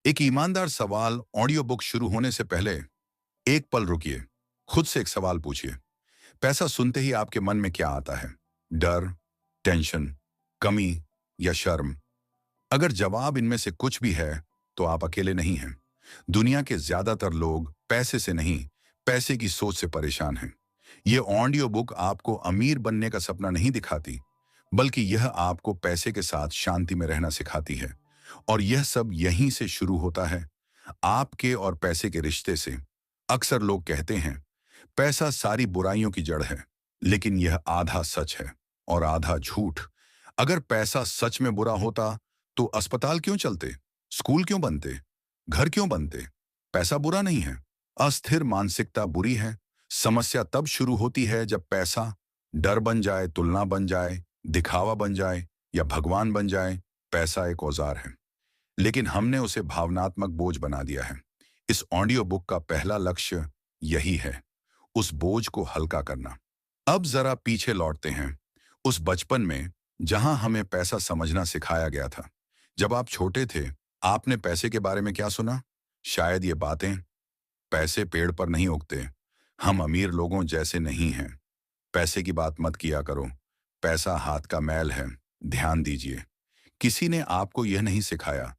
एक ईमानदार सवाल ऑडियो बुक शुरू होने से पहले एक पल रुकिए। खुद से एक सवाल पूछिए। पैसा सुनते ही आपके मन में क्या आता है? डर, टेंशन, कमी या शर्म? अगर जवाब इनमें से कुछ भी है, तो आप अकेले नहीं हैं। दुनिया के ज्यादातर लोग पैसे से नहीं, पैसे की सोच से परेशान हैं। ये ऑडियो बुक आपको अमीर बनने का सपना नहीं दिखाती, बल्कि यह आपको पैसे के साथ शांति में रहना सिखाती है। और यह सब यहीं से शुरू होता है, आपके और पैसे के रिश्ते से। अक्सर लोग कहते हैं, पैसा सारी बुराइयों की जड़ है, लेकिन यह आधा सच है और आधा झूठ। अगर पैसा सच में बुरा होता, तो अस्पताल क्यों चलते, स्कूल क्यों बनते, घर क्यों बनते? पैसा बुरा नहीं है, अस्थिर मानसिकता बुरी है। समस्या तब शुरू होती है जब पैसा डर बन जाए, तुलना बन जाए, दिखावा बन जाए या भगवान बन जाए। पैसा एक औजार है, लेकिन हमने उसे भावनात्मक बोझ बना दिया है। इस ऑडियो बुक का पहला लक्ष्य यही है, उस बोझ को हल्का करना। अब जरा पीछे लौटते हैं, उस बचपन में जहां हमें पैसा समझना सिखाया गया था। जब आप छोटे थे, आपने पैसे के बारे में क्या सुना? शायद ये बातें, पैसे पेड़ पर नहीं उगते, हम अमीर लोगों जैसे नहीं हैं, पैसे की बात मत किया करो, पैसा हाथ का मैल है, ध्यान दीजिए। किसी ने आपको यह नहीं सिखाया,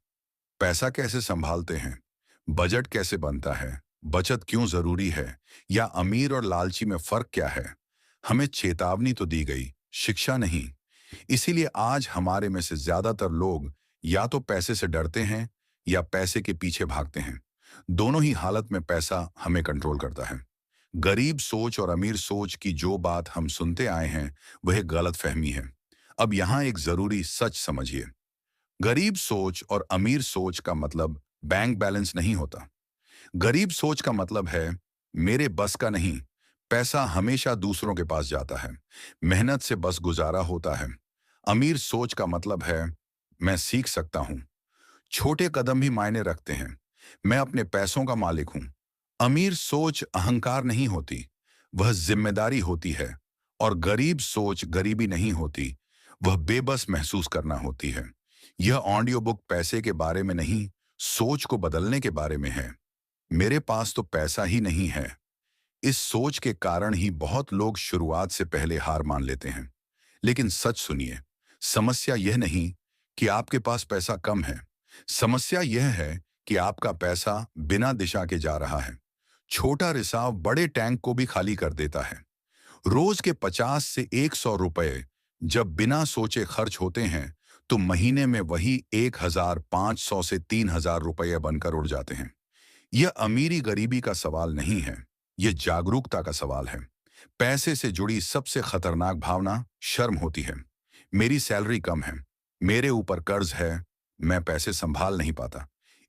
पैसा कैसे संभालते हैं, बजट कैसे बनता है, बचत क्यों जरूरी है, या अमीर और लालची में फर्क क्या है। हमें चेतावनी तो दी गई, शिक्षा नहीं। इसीलिए आज हमारे में से ज्यादातर लोग या तो पैसे से डरते हैं या पैसे के पीछे भागते हैं। दोनों ही हालत में पैसा हमें कंट्रोल करता है। गरीब सोच और अमीर सोच की जो बात हम सुनते आए हैं, वह गलत फहमी है। अब यहां एक जरूरी सच समझिए। गरीब सोच और अमीर सोच का मतलब बैंक बैलेंस नहीं होता। गरीब सोच का मतलब है, मेरे बस का नहीं, पैसा हमेशा दूसरों के पास जाता है, मेहनत से बस गुजारा होता है। अमीर सोच का मतलब है, मैं सीख सकता हूं, छोटे कदम भी मायने रखते हैं, मैं अपने पैसों का मालिक हूं। अमीर सोच अहंकार नहीं होती, वह जिम्मेदारी होती है। और गरीब सोच गरीबी नहीं होती, वह बेबस महसूस करना होती है। यह ऑडियो बुक पैसे के बारे में नहीं, सोच को बदलने के बारे में है। मेरे पास तो पैसा ही नहीं है, इस सोच के कारण ही बहुत लोग शुरुआत से पहले हार मान लेते हैं। लेकिन सच सुनिए, समस्या यह नहीं कि आपके पास पैसा कम है। समस्या यह है कि आपका पैसा बिना दिशा के जा रहा है। छोटा रिसाव बड़े टैंक को भी खाली कर देता है। रोज के 50 से 100 रुपए जब बिना सोचे खर्च होते हैं, तो महीने में वही 1,500 से 3,000 रुपये बनकर उड़ जाते हैं। यह अमीरी गरीबी का सवाल नहीं है, यह जागरूकता का सवाल है। पैसे से जुड़ी सबसे खतरनाक भावना शर्म होती है। मेरी सैलरी कम है, मेरे ऊपर कर्ज है, मैं पैसे संभाल नहीं पाता।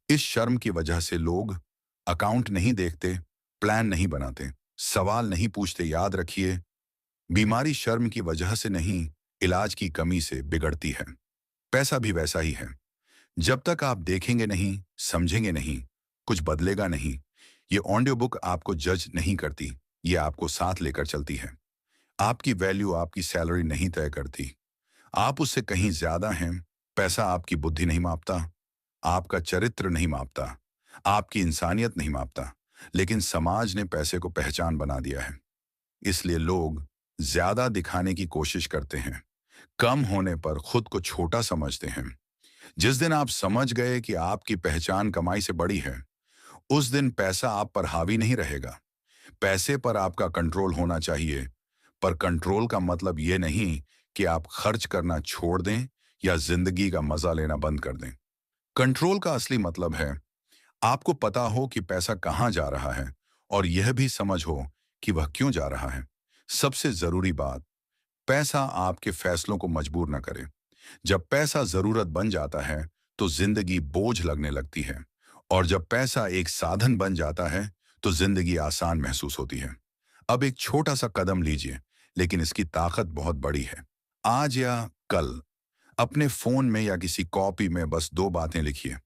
इस शर्म की वजह से लोग अकाउंट नहीं देखते, प्लान नहीं बनाते, सवाल नहीं पूछते। याद रखिए, बीमारी शर्म की वजह से नहीं, इलाज की कमी से बिगड़ती है। पैसा भी वैसा ही है। जब तक आप देखेंगे नहीं, समझेंगे नहीं, कुछ बदलेगा नहीं। ये ऑडियो बुक आपको जज नहीं करती, ये आपको साथ लेकर चलती है। आपकी वैल्यू आपकी सैलरी नहीं तय करती, आप उससे कहीं ज्यादा हैं। पैसा आपकी बुद्धि नहीं मापता, आपका चरित्र नहीं मापता, आपकी इंसानियत नहीं मापता। लेकिन समाज ने पैसे को पहचान बना दिया है। इसलिए लोग ज्यादा दिखाने की कोशिश करते हैं, कम होने पर खुद को छोटा समझते हैं। जिस दिन आप समझ गए कि आपकी पहचान कमाई से बड़ी है, उस दिन पैसा आप पर हावी नहीं रहेगा। पैसे पर आपका कंट्रोल होना चाहिए, पर कंट्रोल का मतलब ये नहीं कि आप खर्च करना छोड़ दें या जिंदगी का मजा लेना बंद कर दें। कंट्रोल का असली मतलब है, आपको पता हो कि पैसा कहाँ जा रहा है, और यह भी समझ हो कि वह क्यों जा रहा है। सबसे जरूरी बात, पैसा आपके फैसलों को मजबूर न करे। जब पैसा जरूरत बन जाता है, तो जिंदगी बोझ लगने लगती है। और जब पैसा एक साधन बन जाता है, तो जिंदगी आसान महसूस होती है। अब एक छोटा सा कदम लीजिए, लेकिन इसकी ताकत बहुत बड़ी है। आज या कल अपने फोन में या किसी कॉपी में बस दो बातें लिखिए,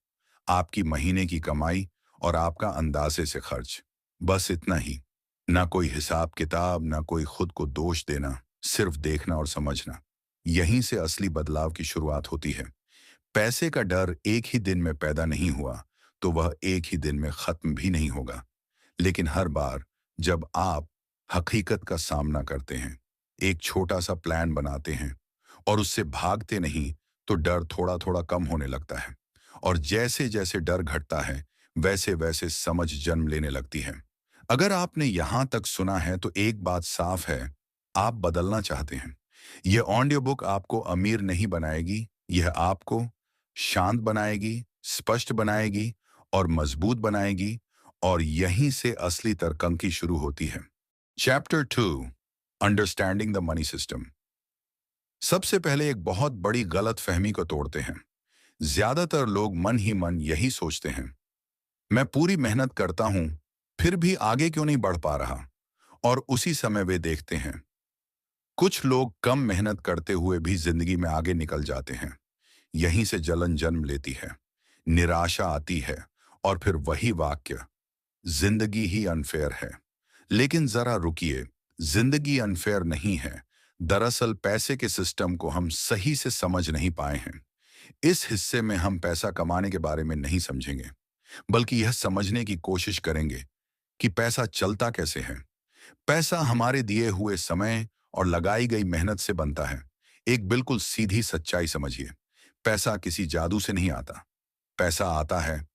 आपकी महीने की कमाई और आपका अंदाजे से खर्च। बस इतना ही। ना कोई हिसाब किताब, ना कोई खुद को दोष देना, सिर्फ देखना और समझना। यहीं से असली बदलाव की शुरुआत होती है। पैसे का डर एक ही दिन में पैदा नहीं हुआ, तो वह एक ही दिन में खत्म भी नहीं होगा। लेकिन हर बार जब आप हकीकत का सामना करते हैं, एक छोटा सा प्लान बनाते हैं और उससे भागते नहीं, तो डर थोड़ा थोड़ा कम होने लगता है। और जैसे जैसे डर घटता है, वैसे वैसे समझ जन्म लेने लगती है। अगर आपने यहां तक सुना है तो एक बात साफ है, आप बदलना चाहते हैं। यह ऑडियो बुक आपको अमीर नहीं बनाएगी, यह आपको शांत बनाएगी, स्पष्ट बनाएगी और मजबूत बनाएगी। और यहीं से असली तरक्की शुरू होती है। Chapter 2, understanding the money system. सबसे पहले एक बहुत बड़ी गलत फहमी को तोड़ते हैं। ज्यादातर लोग मन ही मन यही सोचते हैं, मैं पूरी मेहनत करता हूं, फिर भी आगे क्यों नहीं बढ़ पा रहा। और उसी समय वे देखते हैं कुछ लोग कम मेहनत करते हुए भी जिंदगी में आगे निकल जाते हैं। यहीं से जलन जन्म लेती है, निराशा आती है और फिर वही वाक्य, जिंदगी ही अनफेयर है। लेकिन जरा रुकिए, जिंदगी अनफेयर नहीं है। दरअसल पैसे के सिस्टम को हम सही से समझ नहीं पाए हैं। इस हिस्से में हम पैसा कमाने के बारे में नहीं समझेंगे, बल्कि यह समझने की कोशिश करेंगे कि पैसा चलता कैसे है। पैसा हमारे दिए हुए समय और लगाई गई मेहनत से बनता है। एक बिल्कुल सीधी सच्चाई समझिए, पैसा किसी जादू से नहीं आता। पैसा आता है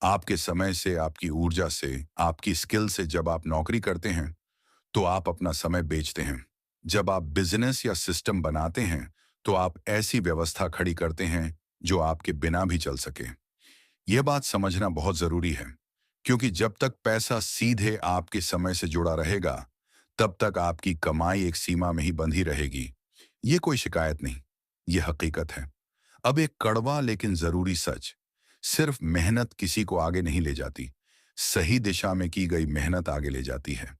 आपके समय से, आपकी ऊर्जा से, आपकी स्किल से। जब आप नौकरी करते हैं तो आप अपना समय बेचते हैं। जब आप बिजनेस या सिस्टम बनाते हैं तो आप ऐसी व्यवस्था खड़ी करते हैं जो आपके बिना भी चल सके। यह बात समझना बहुत जरूरी है, क्योंकि जब तक पैसा सीधे आपके समय से जुड़ा रहेगा, तब तक आपकी कमाई एक सीमा में ही बंधी रहेगी। ये कोई शिकायत नहीं, ये हकीकत है। अब एक कड़वा लेकिन जरूरी सच, सिर्फ मेहनत किसी को आगे नहीं ले जाती, सही दिशा में की गई मेहनत आगे ले जाती है।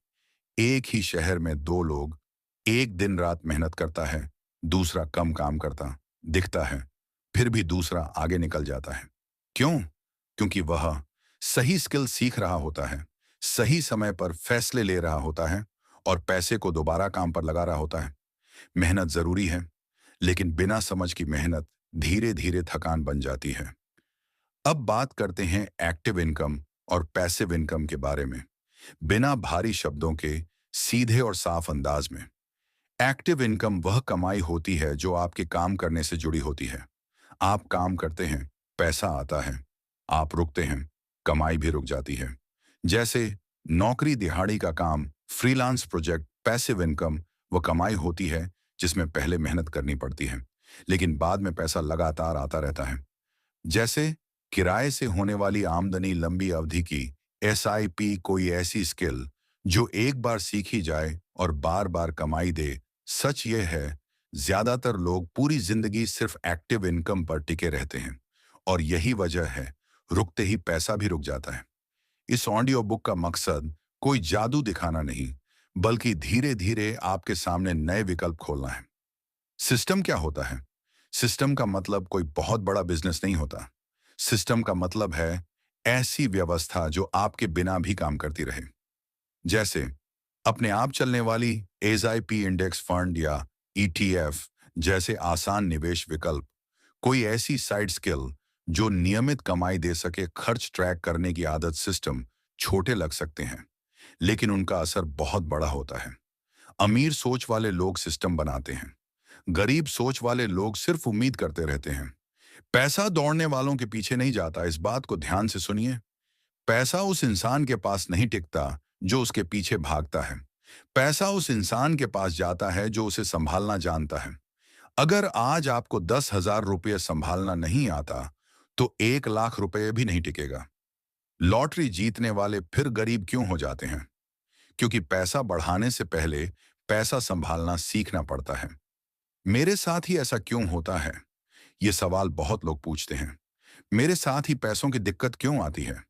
एक ही शहर में दो लोग, एक दिन रात मेहनत करता है, दूसरा कम काम करता दिखता है, फिर भी दूसरा आगे निकल जाता है। क्यों? क्योंकि वह सही स्किल सीख रहा होता है, सही समय पर फैसले ले रहा होता है और पैसे को दोबारा काम पर लगा रहा होता है। मेहनत जरूरी है, लेकिन बिना समझ की मेहनत धीरे धीरे थकान बन जाती है। अब बात करते हैं एक्टिव इनकम और पैसिव इनकम के बारे में, बिना भारी शब्दों के, सीधे और साफ अंदाज में। एक्टिव इनकम वह कमाई होती है जो आपके काम करने से जुड़ी होती है। आप काम करते हैं, पैसा आता है, आप रुकते हैं, कमाई भी रुक जाती है। जैसे नौकरी दिहाड़ी का काम, फ्रीलांस प्रोजेक्ट। पैसिव इनकम वह कमाई होती है जिसमें पहले मेहनत करनी पड़ती है, लेकिन बाद में पैसा लगातार आता रहता है। जैसे किराए से होने वाली आमदनी, लंबी अवधि की एसआईपी, कोई ऐसी स्किल जो एक बार सीखी जाए और बार बार कमाई दे। सच यह है, ज्यादातर लोग पूरी जिंदगी सिर्फ एक्टिव इनकम पर टिके रहते हैं और यही वजह है, रुकते ही पैसा भी रुक जाता है। इस ऑडियो बुक का मकसद कोई जादू दिखाना नहीं, बल्कि धीरे धीरे आपके सामने नए विकल्प खोलना है। सिस्टम क्या होता है? सिस्टम का मतलब कोई बहुत बड़ा बिजनेस नहीं होता। सिस्टम का मतलब है ऐसी व्यवस्था जो आपके बिना भी काम करती रहे। जैसे अपने आप चलने वाली एसआईपी इंडेक्स फंड या ईटीएफ जैसे आसान निवेश विकल्प। कोई ऐसी साइड स्किल जो नियमित कमाई दे सके। खर्च ट्रैक करने की आदत। सिस्टम छोटे लग सकते हैं, लेकिन उनका असर बहुत बड़ा होता है। अमीर सोच वाले लोग सिस्टम बनाते हैं, गरीब सोच वाले लोग सिर्फ उम्मीद करते रहते हैं। पैसा दौड़ने वालों के पीछे नहीं जाता, इस बात को ध्यान से सुनिए। पैसा उस इंसान के पास नहीं टिकता जो उसके पीछे भागता है। पैसा उस इंसान के पास जाता है जो उसे संभालना जानता है। अगर आज आपको 10,000 रुपये संभालना नहीं आता, तो 1 लाख रुपये भी नहीं टिकेगा। लॉटरी जीतने वाले फिर गरीब क्यों हो जाते हैं? क्योंकि पैसा बढ़ाने से पहले पैसा संभालना सीखना पड़ता है। मेरे साथ ही ऐसा क्यों होता है? ये सवाल बहुत लोग पूछते हैं। मेरे साथ ही पैसों की दिक्कत क्यों आती है?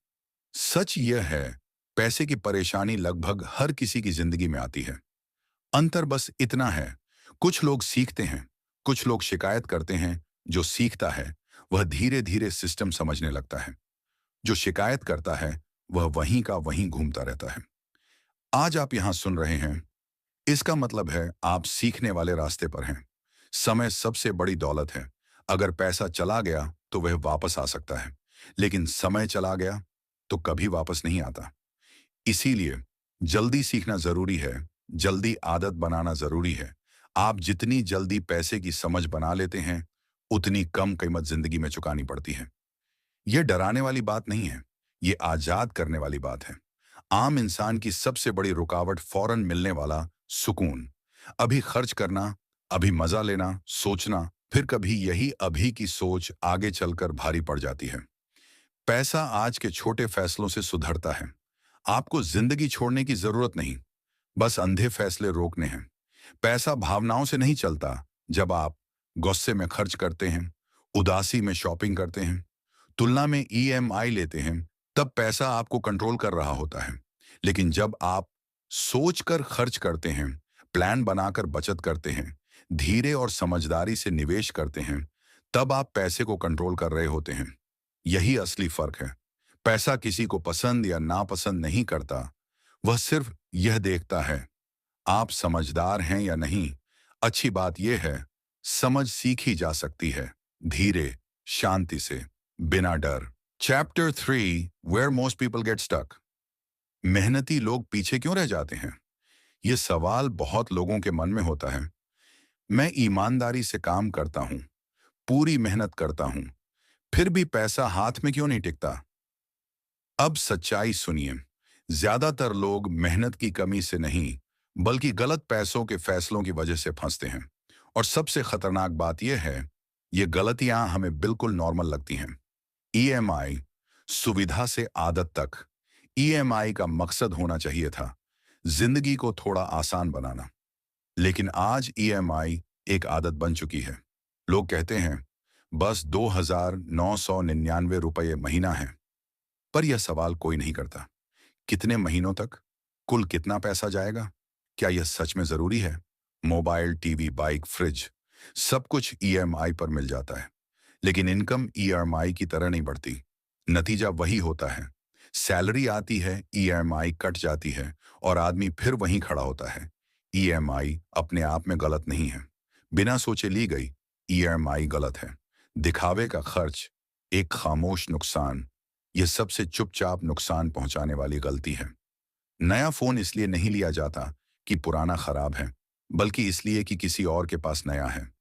सच यह है, पैसे की परेशानी लगभग हर किसी की जिंदगी में आती है। अंतर बस इतना है, कुछ लोग सीखते हैं, कुछ लोग शिकायत करते हैं। जो सीखता है वह धीरे धीरे सिस्टम समझने लगता है। जो शिकायत करता है वह वहीं का वहीं घूमता रहता है। आज आप यहां सुन रहे हैं, इसका मतलब है आप सीखने वाले रास्ते पर हैं। समय सबसे बड़ी दौलत है। अगर पैसा चला गया तो वह वापस आ सकता है, लेकिन समय चला गया तो कभी वापस नहीं आता। इसीलिए जल्दी सीखना जरूरी है, जल्दी आदत बनाना जरूरी है। आप जितनी जल्दी पैसे की समझ बना लेते हैं, उतनी कम कीमत जिंदगी में चुकानी पड़ती है। यह डराने वाली बात नहीं है, ये आजाद करने वाली बात है। आम इंसान की सबसे बड़ी रुकावट फौरन मिलने वाला सुकून। अभी खर्च करना, अभी मजा लेना, सोचना, फिर कभी यही अभी की सोच आगे चलकर भारी पड़ जाती है। पैसा आज के छोटे फैसलों से सुधरता है। आपको जिंदगी छोड़ने की जरूरत नहीं, बस अंधे फैसले रोकने हैं। पैसा भावनाओं से नहीं चलता। जब आप गुस्से में खर्च करते हैं, उदासी में शॉपिंग करते हैं, तुलना में ईएमआई लेते हैं, तब पैसा आपको कंट्रोल कर रहा होता है। लेकिन जब आप सोचकर खर्च करते हैं, प्लान बनाकर बचत करते हैं, धीरे और समझदारी से निवेश करते हैं, तब आप पैसे को कंट्रोल कर रहे होते हैं। यही असली फर्क है। पैसा किसी को पसंद या नापसंद नहीं करता, वह सिर्फ यह देखता है आप समझदार हैं या नहीं। अच्छी बात यह है, समझ सीखी जा सकती है, धीरे, शांति से, बिना डर। Chapter 3, where most people get stuck. मेहनती लोग पीछे क्यों रह जाते हैं? यह सवाल बहुत लोगों के मन में होता है। मैं ईमानदारी से काम करता हूं, पूरी मेहनत करता हूं, फिर भी पैसा हाथ में क्यों नहीं टिकता? अब सच्चाई सुनिए। ज्यादातर लोग मेहनत की कमी से नहीं, बल्कि गलत पैसों के फैसलों की वजह से फंसते हैं। और सबसे खतरनाक बात यह है, ये गलतियां हमें बिल्कुल नॉर्मल लगती हैं। ईएमआई, सुविधा से आदत तक। ईएमआई का मकसद होना चाहिए था जिंदगी को थोड़ा आसान बनाना। लेकिन आज ईएमआई एक आदत बन चुकी है। लोग कहते हैं बस 2,999 रुपये महीना है। पर यह सवाल कोई नहीं करता। कितने महीनों तक? कुल कितना पैसा जाएगा? क्या यह सच में जरूरी है? मोबाइल, टीवी, बाइक, फ्रिज, सब कुछ ईएमआई पर मिल जाता है। लेकिन इनकम ईएमआई की तरह नहीं बढ़ती। नतीजा वही होता है, सैलरी आती है, ईएमआई कट जाती है और आदमी फिर वहीं खड़ा होता है। ईएमआई अपने आप में गलत नहीं है, बिना सोचे ली गई ईएमआई गलत है। दिखावे का खर्च, एक खामोश नुकसान, यह सबसे चुपचाप नुकसान पहुंचाने वाली गलती है। नया फोन इसलिए नहीं लिया जाता कि पुराना खराब है, बल्कि इसलिए कि किसी और के पास नया है।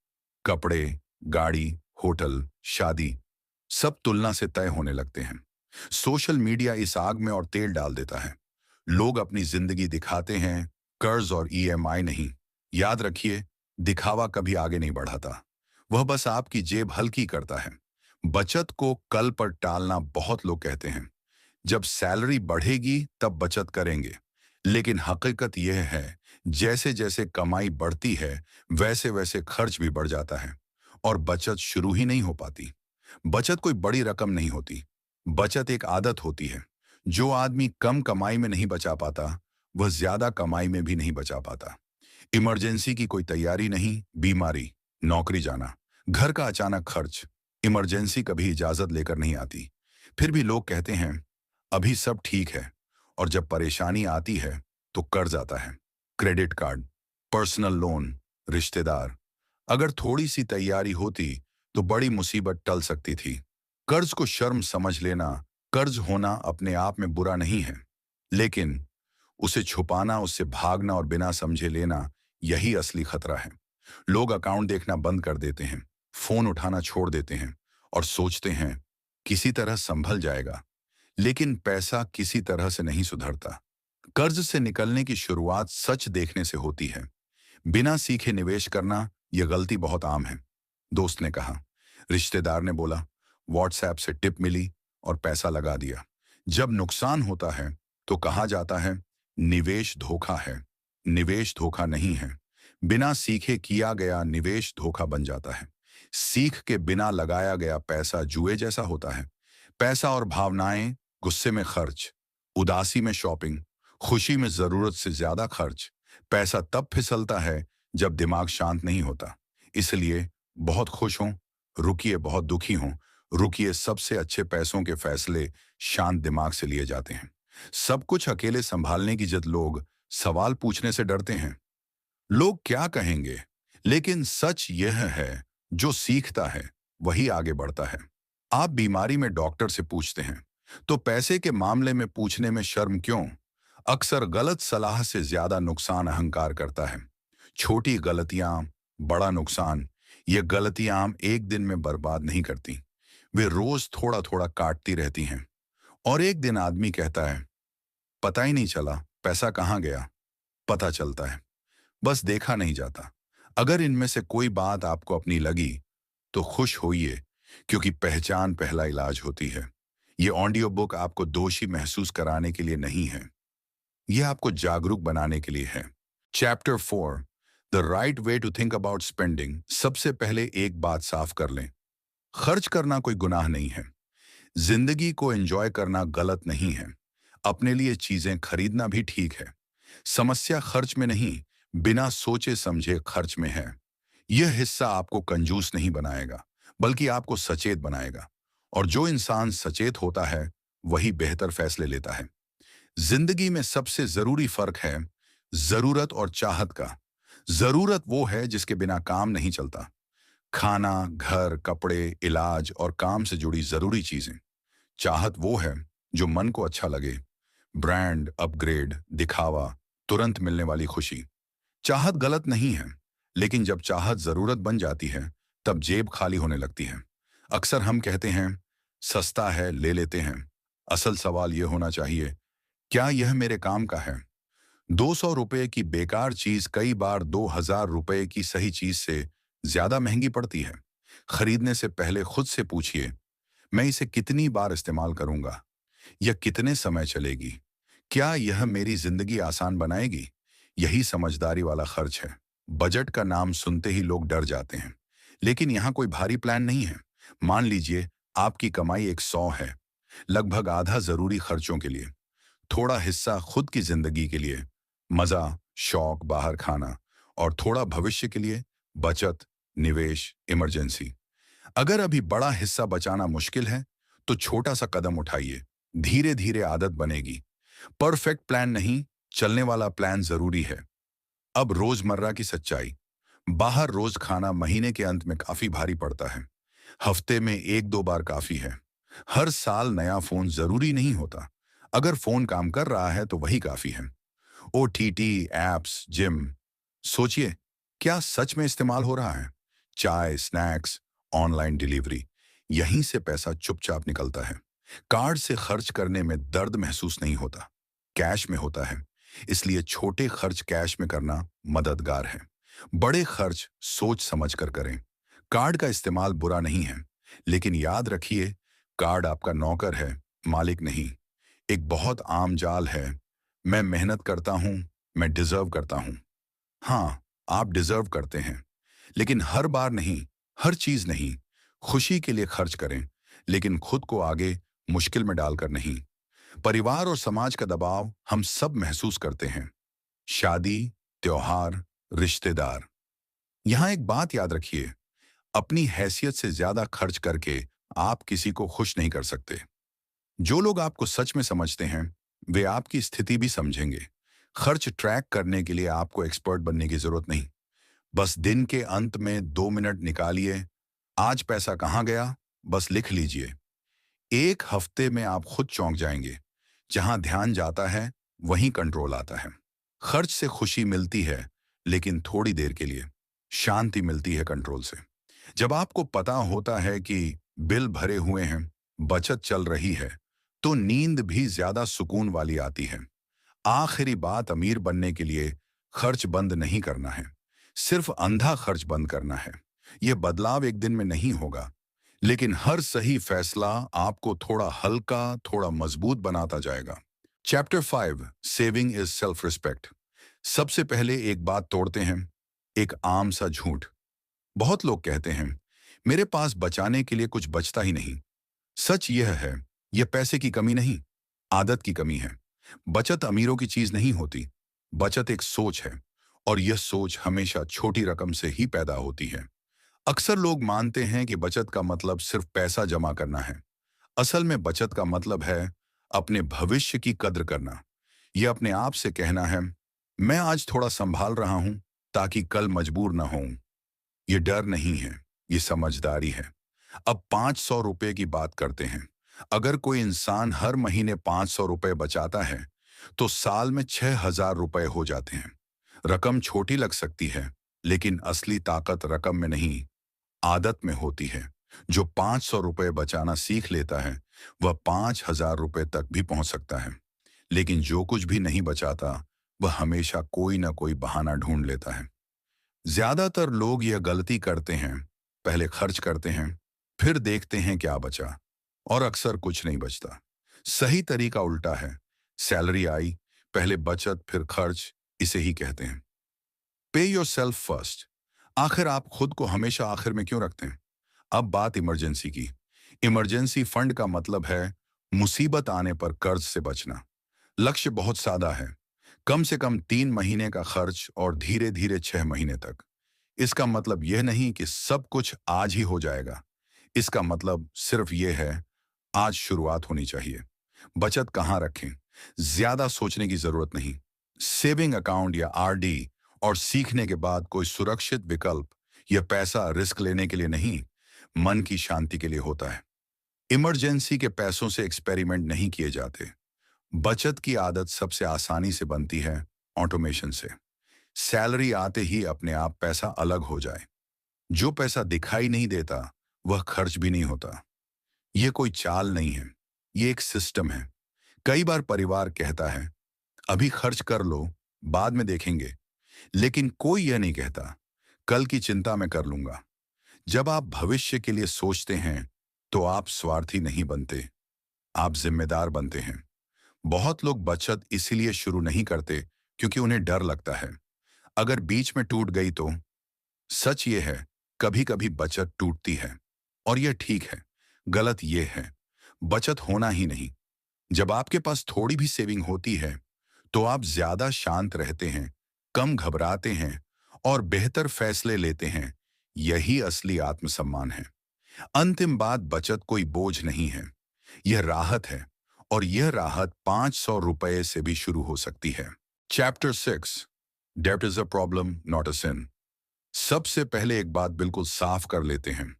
कपड़े, गाड़ी, होटल, शादी, सब तुलना से तय होने लगते हैं। सोशल मीडिया इस आग में और तेल डाल देता है। लोग अपनी जिंदगी दिखाते हैं, कर्ज और ईएमआई नहीं। याद रखिए, दिखावा कभी आगे नहीं बढ़ाता, वह बस आपकी जेब हल्की करता है। बचत को कल पर टालना बहुत लोग कहते हैं, जब सैलरी बढ़ेगी तब बचत करेंगे। लेकिन हकीकत यह है, जैसे जैसे कमाई बढ़ती है, वैसे वैसे खर्च भी बढ़ जाता है और बचत शुरू ही नहीं हो पाती। बचत कोई बड़ी रकम नहीं होती, बचत एक आदत होती है। जो आदमी कम कमाई में नहीं बचा पाता, वह ज्यादा कमाई में भी नहीं बचा पाता। इमरजेंसी की कोई तैयारी नहीं, बीमारी, नौकरी जाना, घर का अचानक खर्च, इमरजेंसी कभी इजाजत लेकर नहीं आती। फिर भी लोग कहते हैं अभी सब ठीक है, और जब परेशानी आती है तो कर्ज आता है। क्रेडिट कार्ड, पर्सनल लोन, रिश्तेदार। अगर थोड़ी सी तैयारी होती तो बड़ी मुसीबत टल सकती थी। कर्ज को शर्म समझ लेना, कर्ज होना अपने आप में बुरा नहीं है, लेकिन उसे छुपाना, उससे भागना और बिना समझे लेना, यही असली खतरा है। लोग अकाउंट देखना बंद कर देते हैं, फोन उठाना छोड़ देते हैं और सोचते हैं किसी तरह संभल जाएगा। लेकिन पैसा किसी तरह से नहीं सुधरता। कर्ज से निकलने की शुरुआत सच देखने से होती है। बिना सीखे निवेश करना, यह गलती बहुत आम है। दोस्त ने कहा, रिश्तेदार ने बोला, व्हाट्सएप से टिप मिली और पैसा लगा दिया। जब नुकसान होता है तो कहा जाता है निवेश धोखा है। निवेश धोखा नहीं है। बिना सीखे किया गया निवेश धोखा बन जाता है। सीख के बिना लगाया गया पैसा जुए जैसा होता है। पैसा और भावनाएं, गुस्से में खर्च, उदासी में शॉपिंग, खुशी में जरूरत से ज्यादा खर्च। पैसा तब फिसलता है जब दिमाग शांत नहीं होता। इसलिए बहुत खुश हों, रुकिए, बहुत दुखी हों, रुकिए, सबसे अच्छे पैसों के फैसले शांत दिमाग से लिए जाते हैं। सब कुछ अकेले संभालने की जद लोग सवाल पूछने से डरते हैं, लोग क्या कहेंगे। लेकिन सच यह है, जो सीखता है वही आगे बढ़ता है। आप बीमारी में डॉक्टर से पूछते हैं, तो पैसे के मामले में पूछने में शर्म क्यों? अक्सर गलत सलाह से ज्यादा नुकसान अहंकार करता है। छोटी गलतियां, बड़ा नुकसान। ये गलतियां हम एक दिन में बर्बाद नहीं करती। वे रोज थोड़ा थोड़ा काटती रहती हैं। और एक दिन आदमी कहता है, पता ही नहीं चला पैसा कहाँ गया। पता चलता है, बस देखा नहीं जाता। अगर इनमें से कोई बात आपको अपनी लगी, तो खुश होइए, क्योंकि पहचान पहला इलाज होती है। ये ऑडियो बुक आपको दोषी महसूस कराने के लिए नहीं है, यह आपको जागरूक बनाने के लिए है। Chapter 4, the right way to think about spending. सबसे पहले एक बात साफ कर लें, खर्च करना कोई गुनाह नहीं है। जिंदगी को एंजॉय करना गलत नहीं है। अपने लिए चीजें खरीदना भी ठीक है। समस्या खर्च में नहीं, बिना सोचे समझे खर्च में है। यह हिस्सा आपको कंजूस नहीं बनाएगा, बल्कि आपको सचेत बनाएगा। और जो इंसान सचेत होता है, वही बेहतर फैसले लेता है। जिंदगी में सबसे जरूरी फर्क है जरूरत और चाहत का। जरूरत वो है जिसके बिना काम नहीं चलता। खाना, घर, कपड़े, इलाज और काम से जुड़ी जरूरी चीजें। चाहत वो है जो मन को अच्छा लगे। ब्रांड, अपग्रेड, दिखावा, तुरंत मिलने वाली खुशी। चाहत गलत नहीं है, लेकिन जब चाहत जरूरत बन जाती है, तब जेब खाली होने लगती है। अक्सर हम कहते हैं, सस्ता है ले लेते हैं। असल सवाल यह होना चाहिए, क्या यह मेरे काम का है? 200 रुपए की बेकार चीज कई बार 2000 रुपए की सही चीज से ज्यादा महंगी पड़ती है। खरीदने से पहले खुद से पूछिए, मैं इसे कितनी बार इस्तेमाल करूंगा? यह कितने समय चलेगी? क्या यह मेरी जिंदगी आसान बनाएगी? यही समझदारी वाला खर्च है। बजट का नाम सुनते ही लोग डर जाते हैं, लेकिन यहाँ कोई भारी प्लान नहीं है। मान लीजिए आपकी कमाई 100 है, लगभग आधा जरूरी खर्चों के लिए, थोड़ा हिस्सा खुद की जिंदगी के लिए, मजा, शौक, बाहर खाना, और थोड़ा भविष्य के लिए, बचत, निवेश, इमरजेंसी। अगर अभी बड़ा हिस्सा बचाना मुश्किल है, तो छोटा सा कदम उठाइए। धीरे धीरे आदत बनेगी। परफेक्ट प्लान नहीं, चलने वाला प्लान जरूरी है। अब रोजमर्रा की सच्चाई। बाहर रोज खाना महीने के अंत में काफी भारी पड़ता है। हफ्ते में 1-2 बार काफी है। हर साल नया फोन जरूरी नहीं होता। अगर फोन काम कर रहा है तो वही काफी है। OTT, apps, gym. सोचिए, क्या सच में इस्तेमाल हो रहा है? चाय, स्नैक्स, ऑनलाइन डिलीवरी, यहीं से पैसा चुपचाप निकलता है। कार्ड से खर्च करने में दर्द महसूस नहीं होता, कैश में होता है। इसलिए छोटे खर्च कैश में करना मददगार है। बड़े खर्च सोच समझ कर करें। कार्ड का इस्तेमाल बुरा नहीं है, लेकिन याद रखिए, कार्ड आपका नौकर है, मालिक नहीं। एक बहुत आम जाल है, मैं मेहनत करता हूं, मैं डिजर्व करता हूं। हाँ, आप डिजर्व करते हैं, लेकिन हर बार नहीं, हर चीज नहीं। खुशी के लिए खर्च करें, लेकिन खुद को आगे मुश्किल में डालकर नहीं। परिवार और समाज का दबाव हम सब महसूस करते हैं। शादी, त्योहार, रिश्तेदार। यहां एक बात याद रखिए, अपनी हैसियत से ज्यादा खर्च करके आप किसी को खुश नहीं कर सकते। जो लोग आपको सच में समझते हैं, वे आपकी स्थिति भी समझेंगे। खर्च ट्रैक करने के लिए आपको एक्सपर्ट बनने की जरूरत नहीं। बस दिन के अंत में 2 मिनट निकालिए, आज पैसा कहाँ गया, बस लिख लीजिए। एक हफ्ते में आप खुद चौंक जाएंगे। जहां ध्यान जाता है, वहीं कंट्रोल आता है। खर्च से खुशी मिलती है, लेकिन थोड़ी देर के लिए। शांति मिलती है कंट्रोल से। जब आपको पता होता है कि बिल भरे हुए हैं, बचत चल रही है, तो नींद भी ज्यादा सुकून वाली आती है। आखिरी बात, अमीर बनने के लिए खर्च बंद नहीं करना है, सिर्फ अंधा खर्च बंद करना है। यह बदलाव एक दिन में नहीं होगा, लेकिन हर सही फैसला आपको थोड़ा हल्का, थोड़ा मजबूत बनाता जाएगा। Chapter 5, saving is self respect. सबसे पहले एक बात तोड़ते हैं, एक आम सा झूठ। बहुत लोग कहते हैं, मेरे पास बचाने के लिए कुछ बचता ही नहीं। सच यह है, यह पैसे की कमी नहीं, आदत की कमी है। बचत अमीरों की चीज नहीं होती। बचत एक सोच है, और यह सोच हमेशा छोटी रकम से ही पैदा होती है। अक्सर लोग मानते हैं कि बचत का मतलब सिर्फ पैसा जमा करना है। असल में बचत का मतलब है अपने भविष्य की कद्र करना। यह अपने आप से कहना है, मैं आज थोड़ा संभाल रहा हूं, ताकि कल मजबूर न होऊं। यह डर नहीं है, यह समझदारी है। अब 500 रुपए की बात करते हैं। अगर कोई इंसान हर महीने 500 रुपए बचाता है, तो साल में 6,000 रुपए हो जाते हैं। रकम छोटी लग सकती है, लेकिन असली ताकत रकम में नहीं, आदत में होती है। जो 500 रुपए बचाना सीख लेता है, वह 5,000 रुपए तक भी पहुंच सकता है। लेकिन जो कुछ भी नहीं बचाता, वह हमेशा कोई ना कोई बहाना ढूंढ लेता है। ज्यादातर लोग यह गलती करते हैं, पहले खर्च करते हैं, फिर देखते हैं क्या बचा, और अक्सर कुछ नहीं बचता। सही तरीका उल्टा है। सैलरी आई, पहले बचत फिर खर्च, इसे ही कहते हैं पे योर सेल्फ फर्स्ट। आखिर आप खुद को हमेशा आखिर में क्यों रखते हैं? अब बात इमरजेंसी की। इमरजेंसी फंड का मतलब है मुसीबत आने पर कर्ज से बचना। लक्ष्य बहुत सादा है, कम से कम 3 महीने का खर्च और धीरे धीरे 6 महीने तक। इसका मतलब यह नहीं कि सब कुछ आज ही हो जाएगा। इसका मतलब सिर्फ यह है, आज शुरुआत होनी चाहिए। बचत कहाँ रखें, ज्यादा सोचने की जरूरत नहीं। सेविंग अकाउंट या आरडी, और सीखने के बाद कोई सुरक्षित विकल्प। यह पैसा रिस्क लेने के लिए नहीं, मन की शांति के लिए होता है। इमरजेंसी के पैसों से एक्सपेरिमेंट नहीं किए जाते। बचत की आदत सबसे आसानी से बनती है ऑटोमेशन से। सैलरी आते ही अपने आप पैसा अलग हो जाए। जो पैसा दिखाई नहीं देता, वह खर्च भी नहीं होता। यह कोई चाल नहीं है, यह एक सिस्टम है। कई बार परिवार कहता है, अभी खर्च कर लो, बाद में देखेंगे। लेकिन कोई यह नहीं कहता, कल की चिंता मैं कर लूंगा। जब आप भविष्य के लिए सोचते हैं, तो आप स्वार्थी नहीं बनते, आप जिम्मेदार बनते हैं। बहुत लोग बचत इसीलिए शुरू नहीं करते क्योंकि उन्हें डर लगता है, अगर बीच में टूट गई तो। सच ये है, कभी कभी बचत टूटती है, और यह ठीक है। गलत यह है, बचत होना ही नहीं। जब आपके पास थोड़ी भी सेविंग होती है, तो आप ज्यादा शांत रहते हैं, कम घबराते हैं, और बेहतर फैसले लेते हैं। यही असली आत्मसम्मान है। अंतिम बात, बचत कोई बोझ नहीं है, यह राहत है। और यह राहत 500 रुपए से भी शुरू हो सकती है। चैप्टर 6, डेब्ट is a problem not a sin. सबसे पहले एक बात बिल्कुल साफ कर लेते हैं,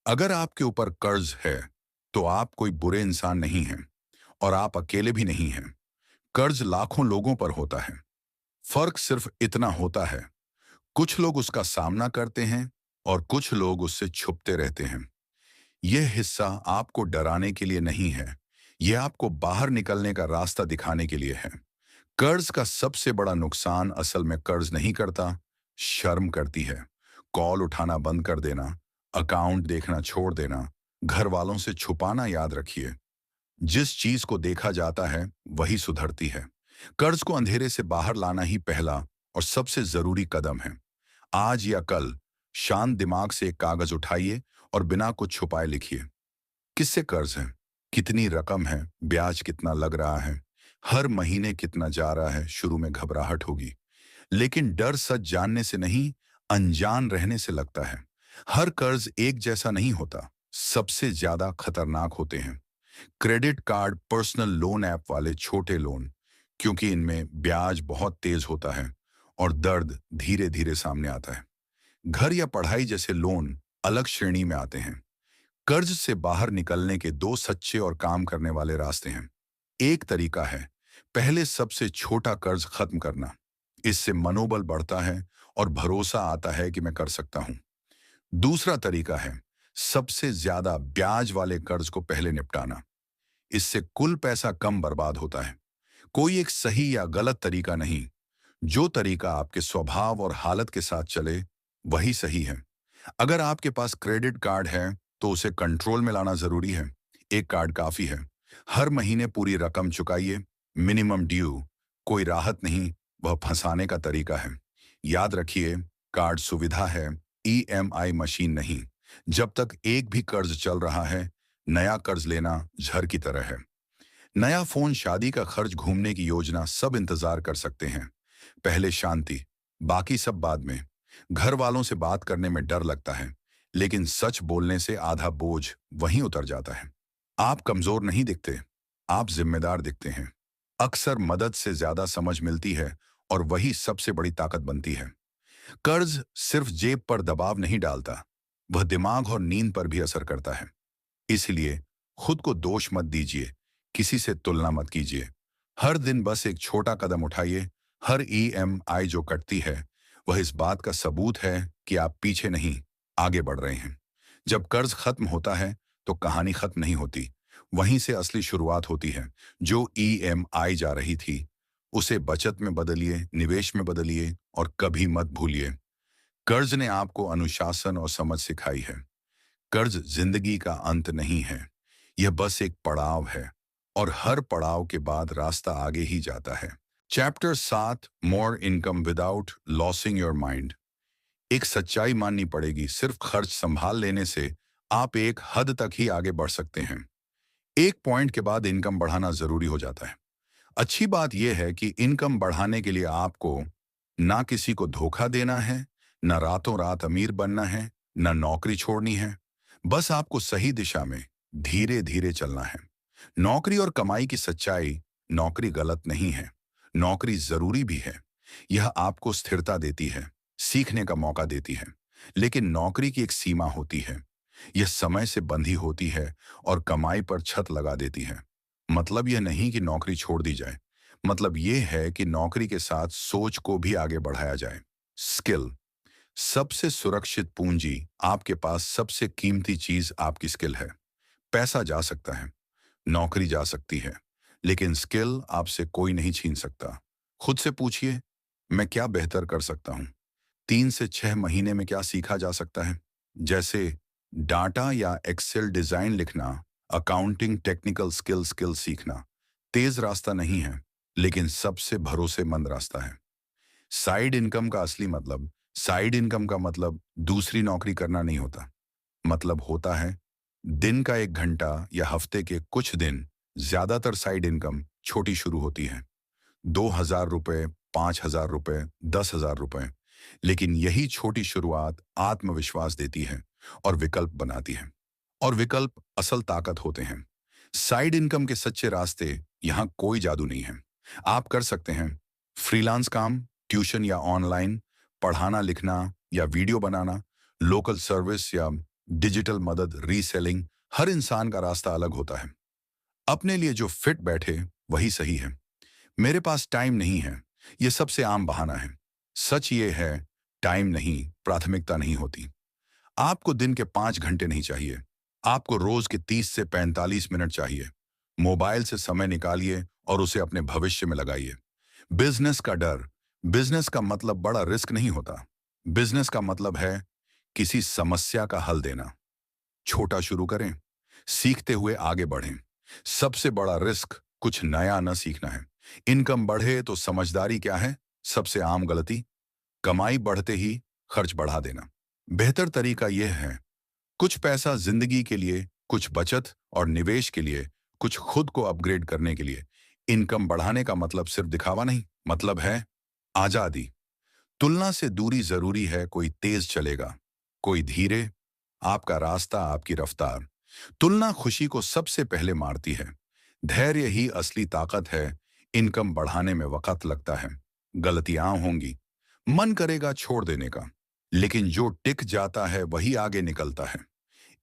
अगर आपके ऊपर कर्ज है, तो आप कोई बुरे इंसान नहीं हैं, और आप अकेले भी नहीं हैं। कर्ज लाखों लोगों पर होता है। फर्क सिर्फ इतना होता है, कुछ लोग उसका सामना करते हैं, और कुछ लोग उससे छुपते रहते हैं। यह हिस्सा आपको डराने के लिए नहीं है, यह आपको बाहर निकलने का रास्ता दिखाने के लिए है। कर्ज का सबसे बड़ा नुकसान असल में कर्ज नहीं करता, शर्म करती है। कॉल उठाना बंद कर देना, अकाउंट देखना छोड़ देना, घर वालों से छुपाना। याद रखिए, जिस चीज को देखा जाता है वही सुधरती है। कर्ज को अंधेरे से बाहर लाना ही पहला और सबसे जरूरी कदम है। आज या कल शांत दिमाग से एक कागज उठाइए और बिना कुछ छुपाए लिखिए, किससे कर्ज है, कितनी रकम है, ब्याज कितना लग रहा है, हर महीने कितना जा रहा है। शुरू में घबराहट होगी, लेकिन डर सच जानने से नहीं, अनजान रहने से लगता है। हर कर्ज एक जैसा नहीं होता, सबसे ज्यादा खतरनाक होते हैं credit card, personal loan app वाले छोटे लोन, क्योंकि इनमें ब्याज बहुत तेज होता है और दर्द धीरे धीरे सामने आता है। घर या पढ़ाई जैसे लोन अलग श्रेणी में आते हैं। कर्ज से बाहर निकलने के दो सच्चे और काम करने वाले रास्ते हैं। एक तरीका है पहले सबसे छोटा कर्ज खत्म करना। इससे मनोबल बढ़ता है और भरोसा आता है कि मैं कर सकता हूं। दूसरा तरीका है सबसे ज्यादा ब्याज वाले कर्ज को पहले निपटाना। इससे कुल पैसा कम बर्बाद होता है। कोई एक सही या गलत तरीका नहीं, जो तरीका आपके स्वभाव और हालत के साथ चले वही सही है। अगर आपके पास क्रेडिट कार्ड है, तो उसे कंट्रोल में लाना जरूरी है। एक कार्ड काफी है। हर महीने पूरी रकम चुकाइए, मिनिमम ड्यू। कोई राहत नहीं, वह फंसाने का तरीका है। याद रखिए, कार्ड सुविधा है, ईएमआई मशीन नहीं। जब तक एक भी कर्ज चल रहा है, नया कर्ज लेना झर की तरह है। नया फोन, शादी का खर्च, घूमने की योजना, सब इंतजार कर सकते हैं। पहले शांति, बाकी सब बाद में। घर वालों से बात करने में डर लगता है, लेकिन सच बोलने से आधा बोझ वहीं उतर जाता है। आप कमजोर नहीं दिखते, आप जिम्मेदार दिखते हैं। अक्सर मदद से ज्यादा समझ मिलती है, और वही सबसे बड़ी ताकत बनती है। कर्ज सिर्फ जेब पर दबाव नहीं डालता, वह दिमाग और नींद पर भी असर करता है। इसलिए खुद को दोष मत दीजिए, किसी से तुलना मत कीजिए। हर दिन बस एक छोटा कदम उठाइए। हर ईएमआई जो कटती है, वह इस बात का सबूत है कि आप पीछे नहीं, आगे बढ़ रहे हैं। जब कर्ज खत्म होता है, तो कहानी खत्म नहीं होती। वहीं से असली शुरुआत होती है। जो ईएमआई जा रही थी, उसे बचत में बदलिए, निवेश में बदलिए और कभी मत भूलिए, कर्ज ने आपको अनुशासन और समझ सिखाई है। कर्ज जिंदगी का अंत नहीं है, यह बस एक पड़ाव है, और हर पड़ाव के बाद रास्ता आगे ही जाता है। Chapter 7, more income without losing your mind. एक सच्चाई माननी पड़ेगी, सिर्फ खर्च संभाल लेने से आप एक हद तक ही आगे बढ़ सकते हैं। एक पॉइंट के बाद इनकम बढ़ाना जरूरी हो जाता है। अच्छी बात यह है कि इनकम बढ़ाने के लिए आपको ना किसी को धोखा देना है, ना रातों रात अमीर बनना है, ना नौकरी छोड़नी है। बस आपको सही दिशा में धीरे धीरे चलना है। नौकरी और कमाई की सच्चाई, नौकरी गलत नहीं है, नौकरी जरूरी भी है। यह आपको स्थिरता देती है, सीखने का मौका देती है। लेकिन नौकरी की एक सीमा होती है। यह समय से बंधी होती है और कमाई पर छत लगा देती है। मतलब यह नहीं कि नौकरी छोड़ दी जाए, मतलब यह है कि नौकरी के साथ सोच को भी आगे बढ़ाया जाए। स्किल, सबसे सुरक्षित पूंजी, आपके पास सबसे कीमती चीज आपकी स्किल है। पैसा जा सकता है, नौकरी जा सकती है, लेकिन स्किल आपसे कोई नहीं छीन सकता। खुद से पूछिए, मैं क्या बेहतर कर सकता हूं? 3 से 6 महीने में क्या सीखा जा सकता है? जैसे डाटा या एक्सेल डिजाइन लिखना, अकाउंटिंग टेक्निकल स्किल सीखना। तेज रास्ता नहीं है, लेकिन सबसे भरोसेमंद रास्ता है। साइड इनकम का मतलब दूसरी नौकरी करना नहीं होता। मतलब होता है दिन का 1 घंटा या हफ्ते के कुछ दिन। ज्यादातर साइड इनकम छोटी शुरू होती है, 2,000 रुपए, 5,000 रुपए, 10,000 रुपए। लेकिन यही छोटी शुरुआत आत्मविश्वास देती है और विकल्प बनाती है। और विकल्प असल ताकत होते हैं। साइड इनकम के सच्चे रास्ते, यहां कोई जादू नहीं है। आप कर सकते हैं फ्रीलांस काम, ट्यूशन या ऑनलाइन, पढ़ाना लिखना या वीडियो बनाना, लोकल सर्विस या डिजिटल मदद, रीसेलिंग। हर इंसान का रास्ता अलग होता है। अपने लिए जो फिट बैठे वही सही है। मेरे पास टाइम नहीं है, यह सबसे आम बहाना है। सच ये है, टाइम नहीं, प्राथमिकता नहीं होती। आपको दिन के 5 घंटे नहीं चाहिए, आपको रोज के 30 से 45 मिनट चाहिए। मोबाइल से समय निकालिए और उसे अपने भविष्य में लगाइए। बिजनेस का डर, बिजनेस का मतलब बड़ा रिस्क नहीं होता। बिजनेस का मतलब है किसी समस्या का हल देना। छोटा शुरू करें, सीखते हुए आगे बढ़ें। सबसे बड़ा रिस्क कुछ नया न सीखना है। इनकम बढ़े तो समझदारी क्या है? सबसे आम गलती, कमाई बढ़ते ही खर्च बढ़ा देना। बेहतर तरीका यह है, कुछ पैसा जिंदगी के लिए, कुछ बचत और निवेश के लिए, कुछ खुद को अपग्रेड करने के लिए। इनकम बढ़ाने का मतलब सिर्फ दिखावा नहीं, मतलब है आजादी। तुलना से दूरी जरूरी है, कोई तेज चलेगा, कोई धीरे। आपका रास्ता, आपकी रफ्तार। तुलना खुशी को सबसे पहले मारती है। धैर्य ही असली ताकत है। इनकम बढ़ाने में वक्त लगता है, गलतियां होंगी, मन करेगा छोड़ देने का, लेकिन जो टिक जाता है वही आगे निकलता है।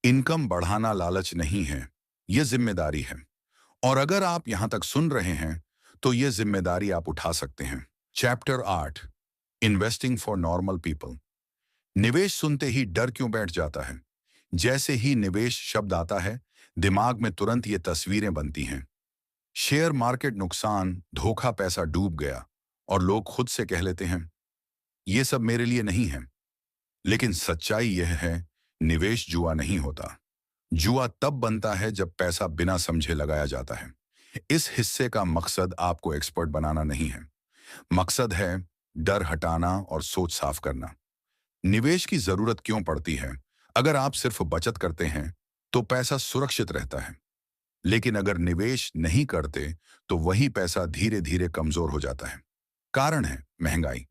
इनकम बढ़ाना लालच नहीं है, यह जिम्मेदारी है। और अगर आप यहां तक सुन रहे हैं, तो यह जिम्मेदारी आप उठा सकते हैं। Chapter 8, investing for normal people. निवेश सुनते ही डर क्यों बैठ जाता है? जैसे ही निवेश शब्द आता है, दिमाग में तुरंत ये तस्वीरें बनती हैं। शेयर मार्केट नुकसान, धोखा, पैसा डूब गया, और लोग खुद से कह लेते हैं, ये सब मेरे लिए नहीं है। लेकिन सच्चाई यह है, निवेश जुआ नहीं होता। जुआ तब बनता है जब पैसा बिना समझे लगाया जाता है। इस हिस्से का मकसद आपको एक्सपर्ट बनाना नहीं है। मकसद है डर हटाना और सोच साफ करना। निवेश की जरूरत क्यों पड़ती है? अगर आप सिर्फ बचत करते हैं, तो पैसा सुरक्षित रहता है। लेकिन अगर निवेश नहीं करते, तो वही पैसा धीरे धीरे कमजोर हो जाता है। कारण है महंगाई।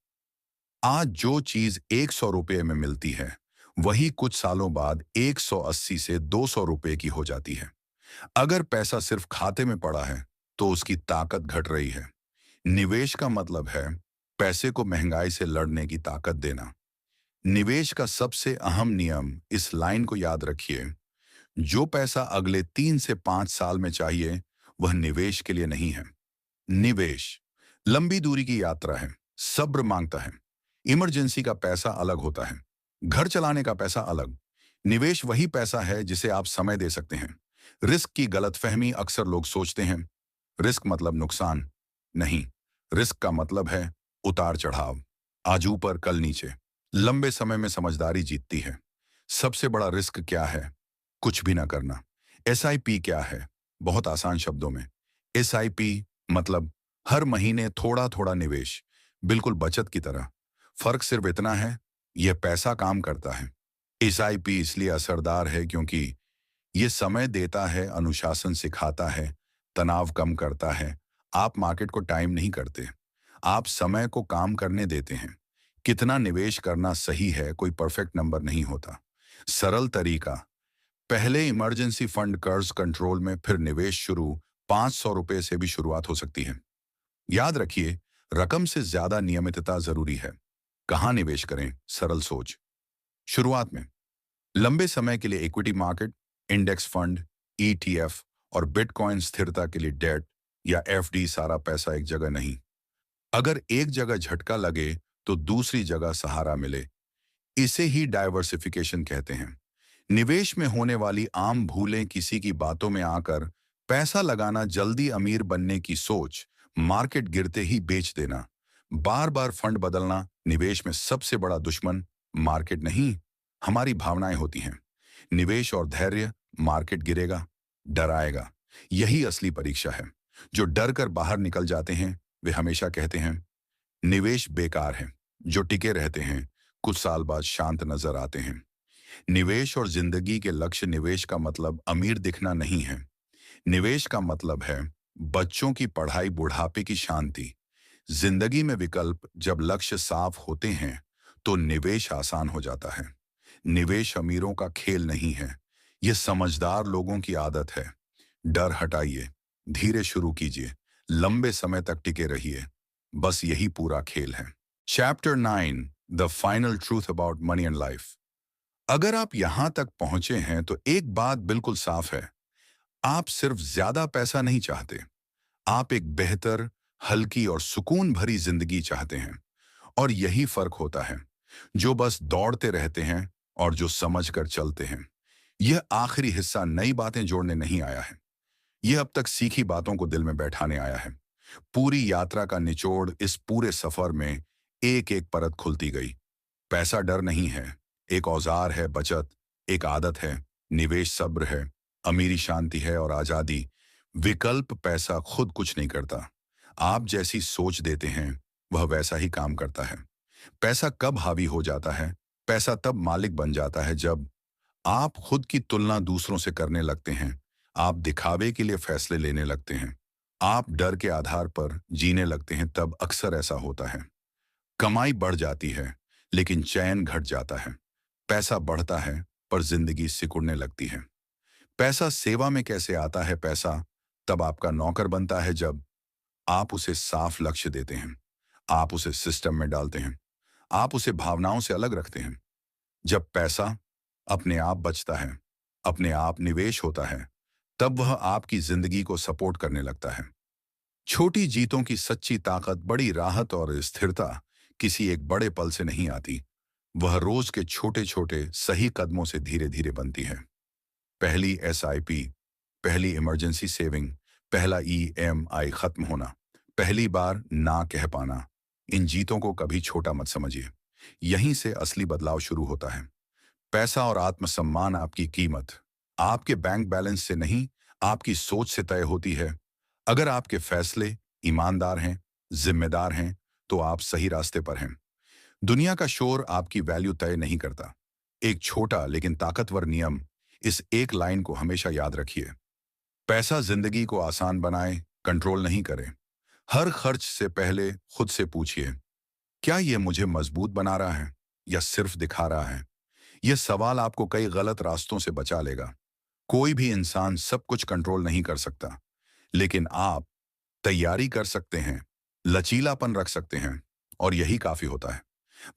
आज जो चीज 100 रुपये में मिलती है, वही कुछ सालों बाद 180 से 200 रुपये की हो जाती है। अगर पैसा सिर्फ खाते में पड़ा है, तो उसकी ताकत घट रही है। निवेश का मतलब है पैसे को महंगाई से लड़ने की ताकत देना। निवेश का सबसे अहम नियम, इस लाइन को याद रखिए, जो पैसा अगले 3 से 5 साल में चाहिए, वह निवेश के लिए नहीं है। निवेश लंबी दूरी की यात्रा है, सब्र मांगता है। इमरजेंसी का पैसा अलग होता है, घर चलाने का पैसा अलग। निवेश वही पैसा है जिसे आप समय दे सकते हैं। रिस्क की गलतफहमी अक्सर लोग सोचते हैं, रिस्क मतलब नुकसान। नहीं, रिस्क का मतलब है उतार चढ़ाव, आज ऊपर कल नीचे। लंबे समय में समझदारी जीतती है। सबसे बड़ा रिस्क क्या है? कुछ भी ना करना। एसआईपी क्या है? बहुत आसान शब्दों में, एसआईपी मतलब हर महीने थोड़ा थोड़ा निवेश, बिल्कुल बचत की तरह। फर्क सिर्फ इतना है, यह पैसा काम करता है। एसआईपी इसलिए असरदार है क्योंकि ये समय देता है, अनुशासन सिखाता है, तनाव कम करता है। आप मार्केट को टाइम नहीं करते, आप समय को काम करने देते हैं। कितना निवेश करना सही है, कोई परफेक्ट नंबर नहीं होता। सरल तरीका, पहले इमरजेंसी फंड, कर्ज कंट्रोल में, फिर निवेश शुरू। 500 रुपए से भी शुरुआत हो सकती है। याद रखिए, रकम से ज्यादा नियमितता जरूरी है। कहाँ निवेश करें? सरल सोच। शुरुआत में लंबे समय के लिए equity market, index fund, ETF और बिटकॉइन। स्थिरता के लिए डेट या एफडी। सारा पैसा एक जगह नहीं। अगर एक जगह झटका लगे तो दूसरी जगह सहारा मिले। इसे ही डाइवर्सिफिकेशन कहते हैं। निवेश में होने वाली आम भूलें, किसी की बातों में आकर पैसा लगाना, जल्दी अमीर बनने की सोच, मार्केट गिरते ही बेच देना, बार बार फंड बदलना। निवेश में सबसे बड़ा दुश्मन मार्केट नहीं, हमारी भावनाएं होती हैं। निवेश और धैर्य, मार्केट गिरेगा, डराएगा, यही असली परीक्षा है। जो डर कर बाहर निकल जाते हैं वे हमेशा कहते हैं निवेश बेकार है। जो टिके रहते हैं कुछ साल बाद शांत नजर आते हैं। निवेश और जिंदगी के लक्ष्य, निवेश का मतलब अमीर दिखना नहीं है। निवेश का मतलब है बच्चों की पढ़ाई, बुढ़ापे की शांति, जिंदगी में विकल्प। जब लक्ष्य साफ होते हैं तो निवेश आसान हो जाता है। निवेश अमीरों का खेल नहीं है, यह समझदार लोगों की आदत है। डर हटाइए, धीरे शुरू कीजिए, लंबे समय तक टिके रहिए। बस यही पूरा खेल है। Chapter 9, the final truth about money and life. अगर आप यहां तक पहुंचे हैं तो एक बात बिल्कुल साफ है, आप सिर्फ ज्यादा पैसा नहीं चाहते, आप एक बेहतर, हल्की और सुकून भरी जिंदगी चाहते हैं। और यही फर्क होता है, जो बस दौड़ते रहते हैं और जो समझ कर चलते हैं। यह आखिरी हिस्सा नई बातें जोड़ने नहीं आया है, यह अब तक सीखी बातों को दिल में बैठाने आया है। पूरी यात्रा का निचोड़, इस पूरे सफर में एक एक परत खुलती गई। पैसा डर नहीं है, एक औजार है। बचत एक आदत है। निवेश सब्र है। अमीरी शांति है और आजादी विकल्प। पैसा खुद कुछ नहीं करता, आप जैसी सोच देते हैं वह वैसा ही काम करता है। पैसा कब हावी हो जाता है? पैसा तब मालिक बन जाता है जब आप खुद की तुलना दूसरों से करने लगते हैं, आप दिखावे के लिए फैसले लेने लगते हैं, आप डर के आधार पर जीने लगते हैं। तब अक्सर ऐसा होता है, कमाई बढ़ जाती है लेकिन चैन घट जाता है। पैसा बढ़ता है पर जिंदगी सिकुड़ने लगती है। पैसा सेवा में कैसे आता है? पैसा तब आपका नौकर बनता है जब आप उसे साफ लक्ष्य देते हैं, आप उसे सिस्टम में डालते हैं, आप उसे भावनाओं से अलग रखते हैं। जब पैसा अपने आप बचता है, अपने आप निवेश होता है, तब वह आपकी जिंदगी को सपोर्ट करने लगता है। छोटी जीतों की सच्ची ताकत, बड़ी राहत और स्थिरता किसी एक बड़े पल से नहीं आती, वह रोज के छोटे छोटे सही कदमों से धीरे धीरे बनती है। पहली एसआईपी, पहली इमरजेंसी सेविंग, पहला ईएमआई खत्म होना, पहली बार ना कह पाना। इन जीतों को कभी छोटा मत समझिए, यहीं से असली बदलाव शुरू होता है। पैसा और आत्मसम्मान, आपकी कीमत आपके बैंक बैलेंस से नहीं, आपकी सोच से तय होती है। अगर आपके फैसले ईमानदार हैं, जिम्मेदार हैं, तो आप सही रास्ते पर हैं। दुनिया का शोर आपकी वैल्यू तय नहीं करता। एक छोटा लेकिन ताकतवर नियम, इस एक लाइन को हमेशा याद रखिए, पैसा जिंदगी को आसान बनाए, कंट्रोल नहीं करे। हर खर्च से पहले खुद से पूछिए, क्या यह मुझे मजबूत बना रहा है या सिर्फ दिखा रहा है? यह सवाल आपको कई गलत रास्तों से बचा लेगा। कोई भी इंसान सब कुछ कंट्रोल नहीं कर सकता, लेकिन आप तैयारी कर सकते हैं, लचीलापन रख सकते हैं, और यही काफी होता है।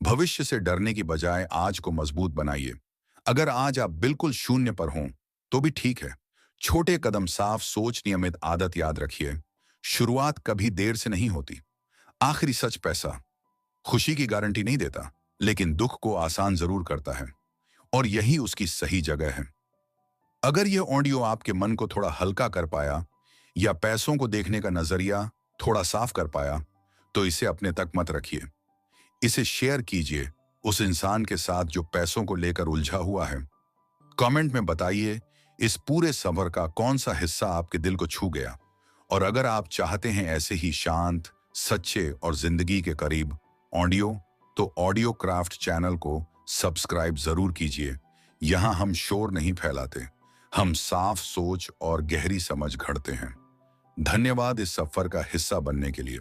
भविष्य से डरने की बजाय आज को मजबूत बनाइए। अगर आज आप बिल्कुल शून्य पर हों, तो भी ठीक है। छोटे कदम, साफ सोच, नियमित आदत याद रखिए। शुरुआत कभी देर से नहीं होती। आखिरी सच, पैसा खुशी की गारंटी नहीं देता, लेकिन दुख को आसान जरूर करता है, और यही उसकी सही जगह है। अगर यह ऑडियो आपके मन को थोड़ा हल्का कर पाया या पैसों को देखने का नजरिया थोड़ा साफ कर पाया, तो इसे अपने तक मत रखिए। इसे शेयर कीजिए उस इंसान के साथ जो पैसों को लेकर उलझा हुआ है। कमेंट में बताइए इस पूरे सफर का कौन सा हिस्सा आपके दिल को छू गया। और अगर आप चाहते हैं ऐसे ही शांत, सच्चे और जिंदगी के करीब ऑडियो, तो ऑडियो क्राफ्ट चैनल को सब्सक्राइब जरूर कीजिए। यहाँ हम शोर नहीं फैलाते, हम साफ सोच और गहरी समझ घड़ते हैं। धन्यवाद इस सफर का हिस्सा बनने के लिए।